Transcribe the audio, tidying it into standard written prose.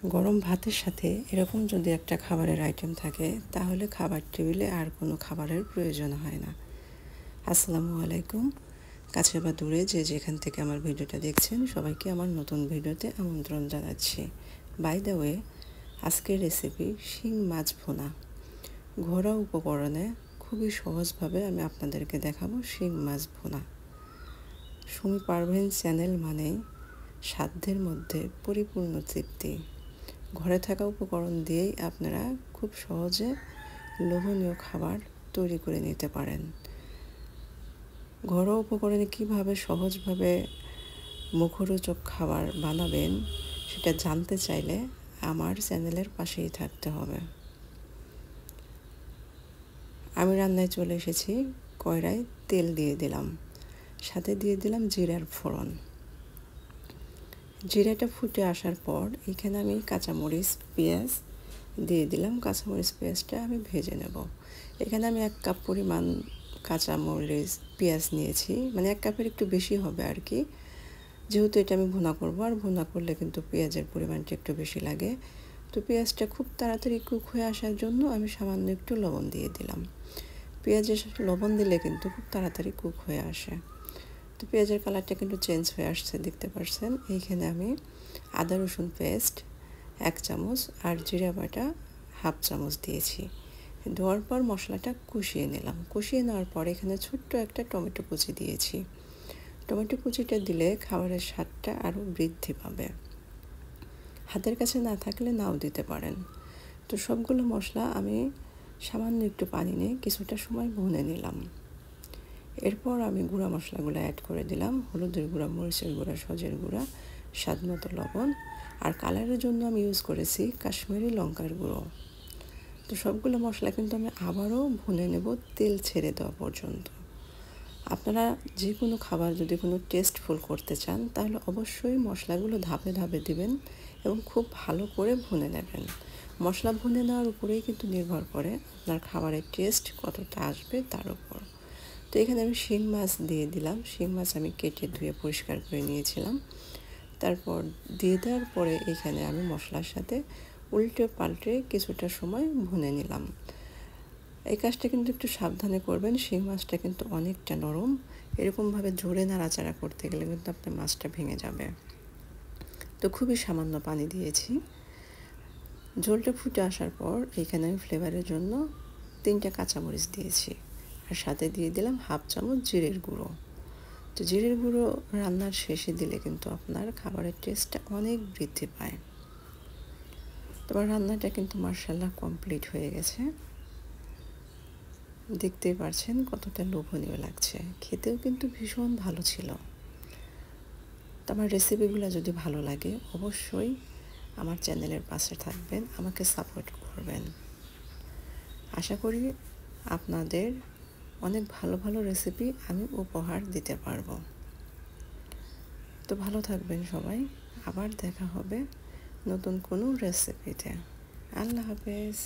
গরম ভাতের সাথে এরকম যদি একটা খাবারের আইটেম থাকে তাহলে খাবার টেবিলে আর কোনো খাবারের প্রয়োজন হয় না। আসসালামু আলাইকুম। কাছে বা দূরে যে যেখান থেকে আমার ভিডিওটা দেখছেন সবাইকে আমার নতুন ভিডিওতে আমন্ত্রণ জানাচ্ছি। বাই দ্য ওয়ে, আজকের রেসিপি শিং মাছ ভুনা। ঘরোয়া উপকরণে খুবই সহজভাবে আমি আপনাদেরকে দেখাবো শিং মাছ ভুনা। সুমি পারভীন চ্যানেল মানেই সাধ্যের মধ্যে পরিপূর্ণ তৃপ্তি। ঘরে থাকা উপকরণ দিয়েই আপনারা খুব সহজে লোভনীয় খাবার তৈরি করে নিতে পারেন। ঘরোয়া উপকরণে কীভাবে সহজভাবে মুখরোচক খাবার বানাবেন সেটা জানতে চাইলে আমার চ্যানেলের পাশেই থাকতে হবে। আমি রান্নায় চলে এসেছি। কড়াইয়ে তেল দিয়ে দিলাম, সাথে দিয়ে দিলাম জিরার ফোড়ন। জিরাটা ফুটে আসার পর এখানে আমি কাঁচামরিচ পেঁয়াজ দিয়ে দিলাম। কাঁচামরিচ পেঁয়াজটা আমি ভেজে নেব। এখানে আমি 1 কাপ পরিমাণ কাঁচামরিচ পেঁয়াজ নিয়েছি, মানে 1 কাপের একটু বেশি হবে আর কি, যেহেতু এটা আমি ভুনা করবো, আর ভুনা করলে কিন্তু পেঁয়াজের পরিমাণটা একটু বেশি লাগে। তো পেঁয়াজটা খুব তাড়াতাড়ি কুক হয়ে আসার জন্য আমি সামান্য একটু লবণ দিয়ে দিলাম। পেঁয়াজের সাথে লবণ দিলে কিন্তু খুব তাড়াতাড়ি কুক হয়ে আসে। তো পেঁয়াজের কালারটা কিন্তু চেঞ্জ হয়ে আসছে, দেখতে পাচ্ছেন। এইখানে আমি আদা রসুন পেস্ট 1 চামচ আর জিরা বাটা 1/2 চামচ দিয়েছি। দেওয়ার পর মশলাটা কষিয়ে নিলাম। কষিয়ে নেওয়ার পর এখানে ছোট্ট একটা টমেটো কুচি দিয়েছি। টমেটো কুচিটা দিলে খাবারের স্বাদটা আরও বৃদ্ধি পাবে। হাতের কাছে না থাকলে নাও দিতে পারেন। তো সবগুলো মশলা আমি সামান্য একটু পানি নিয়ে কিছুটা সময় ভুনে নিলাম। এরপর আমি গুঁড়া মশলাগুলো অ্যাড করে দিলাম। হলুদের গুঁড়া, মরিচের গুঁড়া, সজের গুঁড়া, স্বাদ মতো লবণ, আর কালারের জন্য আমি ইউজ করেছি কাশ্মীরি লঙ্কার গুঁড়ো। তো সবগুলো মশলা কিন্তু আমি আবারও ভুনে নেব তেল ছেড়ে দেওয়া পর্যন্ত। আপনারা যে কোনো খাবার যদি কোনো টেস্টফুল করতে চান তাহলে অবশ্যই মশলাগুলো ধাপে ধাপে দিবেন এবং খুব ভালো করে ভুনে নেবেন। মশলা ভুনে নেওয়ার উপরেই কিন্তু নির্ভর করে আপনার খাবারের টেস্ট কতটা আসবে তার উপর। তো এখানে আমি শিং মাছ দিয়ে দিলাম। শিং মাছ আমি কেটে ধুয়ে পরিষ্কার করে নিয়েছিলাম। তারপর দিয়ে দেওয়ার পরে এখানে আমি মশলার সাথে উল্টে পাল্টে কিছুটা সময় ভুনে নিলাম। এই কাজটা কিন্তু একটু সাবধানে করবেন। শিং মাছটা কিন্তু অনেকটা নরম। এরকমভাবে জোরে নাড়াচাড়া করতে গেলে কিন্তু আপনার মাছটা ভেঙে যাবে। তো খুবই সামান্য পানি দিয়েছি। ঝোলটা ফুটে আসার পর এখানে আমি ফ্লেভারের জন্য 3টা কাঁচামরিচ দিয়েছি, আর সাথে দিয়ে দিলাম 1/2 চামচ জিরের গুঁড়ো। তো জিরের গুঁড়ো রান্নার শেষে দিলে কিন্তু আপনার খাবারের টেস্টটা অনেক বৃদ্ধি পায়। তোমার রান্নাটা কিন্তু মাশাআল্লাহ কমপ্লিট হয়ে গেছে। দেখতেই পারছেন কতটা লোভনীয় লাগছে, খেতেও কিন্তু ভীষণ ভালো ছিল। তো আমার রেসিপিগুলো যদি ভালো লাগে অবশ্যই আমার চ্যানেলের পাশে থাকবেন, আমাকে সাপোর্ট করবেন। আশা করি আপনাদের অনেক ভালো ভালো রেসিপি আমি উপহার দিতে পারবো। তো ভালো থাকবেন সবাই। আবার দেখা হবে নতুন কোনো রেসিপিতে। আল্লাহ হাফেজ।